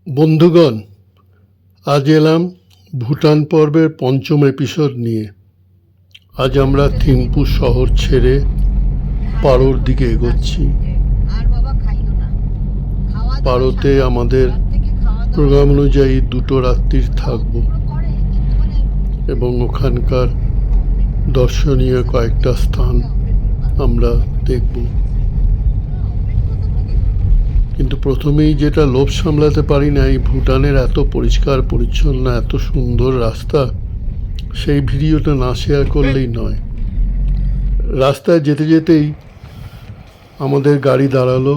বন্ধুগণ, আজ এলাম ভুটান পর্বের পঞ্চম এপিসোড নিয়ে। আজ আমরা থিম্পু শহর ছেড়ে পারোর দিকে এগোচ্ছি। পারোতে আমাদের প্রোগ্রাম অনুযায়ী 2 রাত্রি থাকব এবং ওখানকার দর্শনীয় কয়েকটা স্থান আমরা দেখব। কিন্তু প্রথমেই যেটা লোভ সামলাতে পারি না, এই ভুটানের এত পরিষ্কার পরিচ্ছন্ন, এত সুন্দর রাস্তা, সেই ভিডিওটা না শেয়ার করলেই নয়। রাস্তায় যেতে যেতেই আমাদের গাড়ি দাঁড়ালো,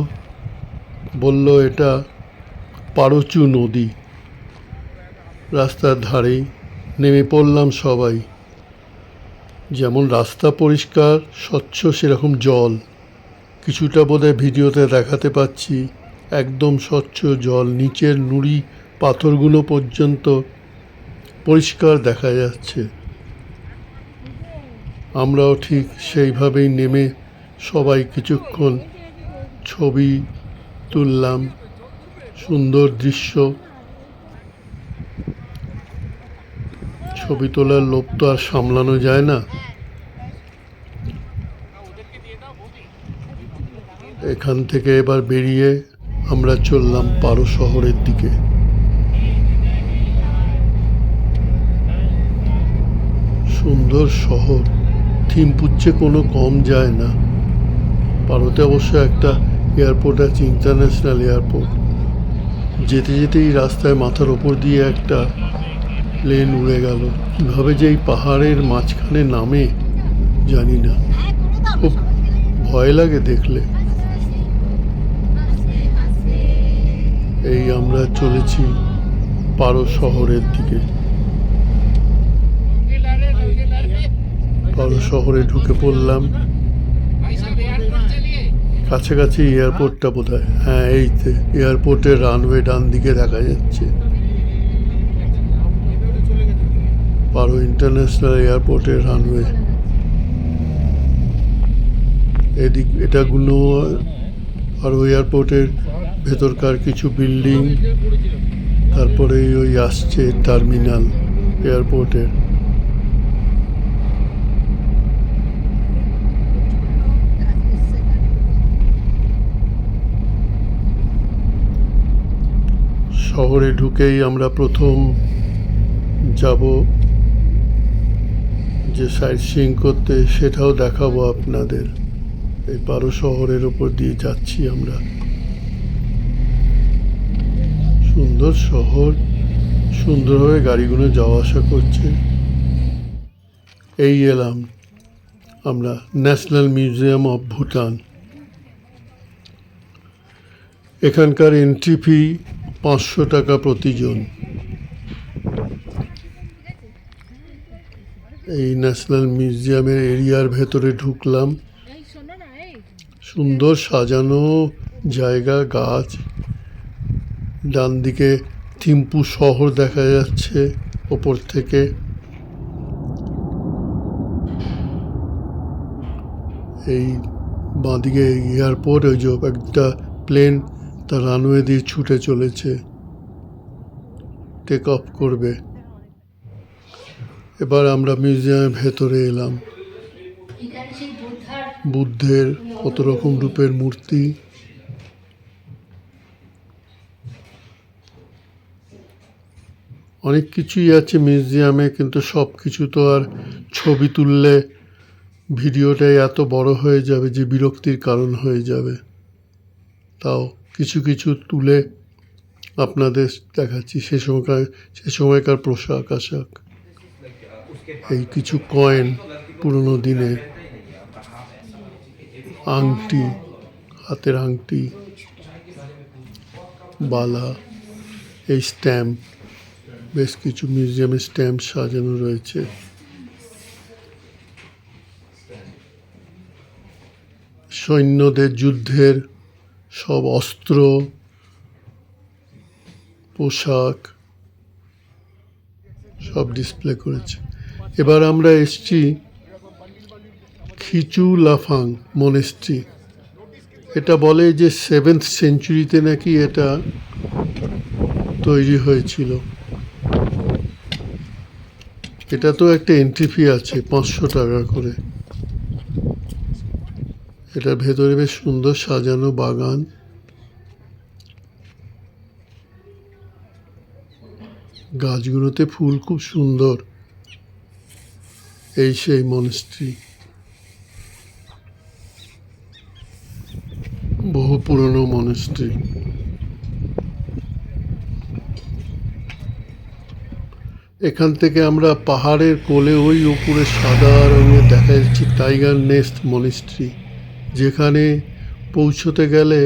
বলল এটা পারোচু নদী। রাস্তার ধারেই নেমে পড়লাম সবাই। যেমন রাস্তা পরিষ্কার স্বচ্ছ, সেরকম জল কিছুটা বোধহয় ভিডিওতে দেখাতে পাচ্ছি। একদম স্বচ্ছ জল, নিচের নুড়ি পাথরগুলো পর্যন্ত পরিষ্কার দেখা যাচ্ছে। আমরাও ঠিক সেইভাবেই নেমে সবাই কিছুক্ষণ ছবি তুললাম। সুন্দর দৃশ্য, ছবি তোলার লোভ তো আর সামলানো যায় না। এখান থেকে এবার বেরিয়ে আমরা চললাম পারো শহরের দিকে। সুন্দর শহর, থিম্পুচ্ছে কোনো কম যায় না। পারোতে অবশ্য একটা এয়ারপোর্ট আছে, ইন্টারন্যাশনাল এয়ারপোর্ট। যেতে যেতেই রাস্তায় মাথার ওপর দিয়ে একটা প্লেন উড়ে গেল। কীভাবে যে এই পাহাড়ের মাঝখানে নামে জানি না, খুব ভয় লাগে দেখলে। এই আমরা চলেছি পারো শহরের দিকে। পারো শহরে ঢুকে পড়লাম। কাছাকাছি এয়ারপোর্টটা বোধহয়, হ্যাঁ এইতে এয়ারপোর্টের রানওয়ে ডান দিকে দেখা যাচ্ছে। পারো ইন্টারন্যাশনাল এয়ারপোর্টের রানওয়ে। এটাগুলো পারো এয়ারপোর্টের ভেতরকার কিছু বিল্ডিং, তারপরে ওই আসছে টার্মিনাল এয়ারপোর্টের। শহরে ঢুকেই আমরা প্রথম যাব যে সাইট সিইং করতে, সেটাও দেখাবো আপনাদের। এই পারো শহরের ওপর দিয়ে যাচ্ছি আমরা। সুন্দর শহর, সুন্দরভাবে গাড়িগুলো যাওয়া আসা করছে। এই এলাম আমরা ন্যাশনাল মিউজিয়াম অফ ভুটান। এখানকার এন্ট্রি ফি 500 টাকা প্রতিজন। এই ন্যাশনাল মিউজিয়ামের এরিয়ার ভেতরে ঢুকলাম। সুন্দর সাজানো জায়গা, গাছ। ডান দিকে থিম্পু শহর দেখা যাচ্ছে ওপর থেকে। এই বাঁদিকে এয়ারপোর্ট, ওই যে একটা প্লেন তার রানওয়ে দিয়ে ছুটে চলেছে, টেক অফ করবে। এবার আমরা মিউজিয়ামের ভেতরে এলাম। বুদ্ধের কত রকম রূপের মূর্তি। অনেক কিছুই আছে মিউজিয়ামে, কিন্তু সব কিছু তো আর ছবি তুললে ভিডিওটাই এত বড় হয়ে যাবে যে বিরক্তির কারণ হয়ে যাবে। তাও কিছু কিছু তুলে আপনাদের দেখাচ্ছি। সে সময়কার পোশাক আশাক, এই কিছু কয়েন, পুরনো দিনের আংটি, হাতের আংটি, বালা, এই স্ট্যাম্প, বেশ কিছু মিউজিয়ামে স্ট্যাম্প সাজানো রয়েছে। সৈন্যদের যুদ্ধের সব অস্ত্র, পোশাক সব ডিসপ্লে করেছে। এবার আমরা এসছি খিচু লাফাং মনেস্ট্রি। এটা বলে যে 7th সেঞ্চুরিতে নাকি এটা তৈরি হয়েছিল। এটা তো একটা এন্ট্রি ফি আছে 500 টাকা করে। এটার ভেতরে বেশ সুন্দর সাজানো বাগান। গাছগুলোতে ফুল খুব সুন্দর। এই সেই মনস্ট্রি, বহু পুরনো মনস্ট্রি। এখান থেকে আমরা পাহাড়ের কোলে ওই উপরে সাদা রঙের দেখা যাচ্ছে টাইগার নেস্ট মনিস্ট্রি, যেখানে পৌঁছতে গেলে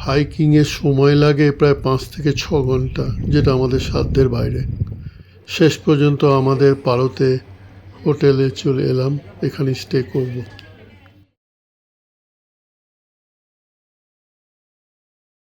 হাইকিংয়ের সময় লাগে প্রায় 5 থেকে 6 ঘন্টা, যেটা আমাদের সাধ্যের বাইরে। শেষ পর্যন্ত আমাদের পারোতে হোটেলে চলে এলাম, এখানে স্টে করব।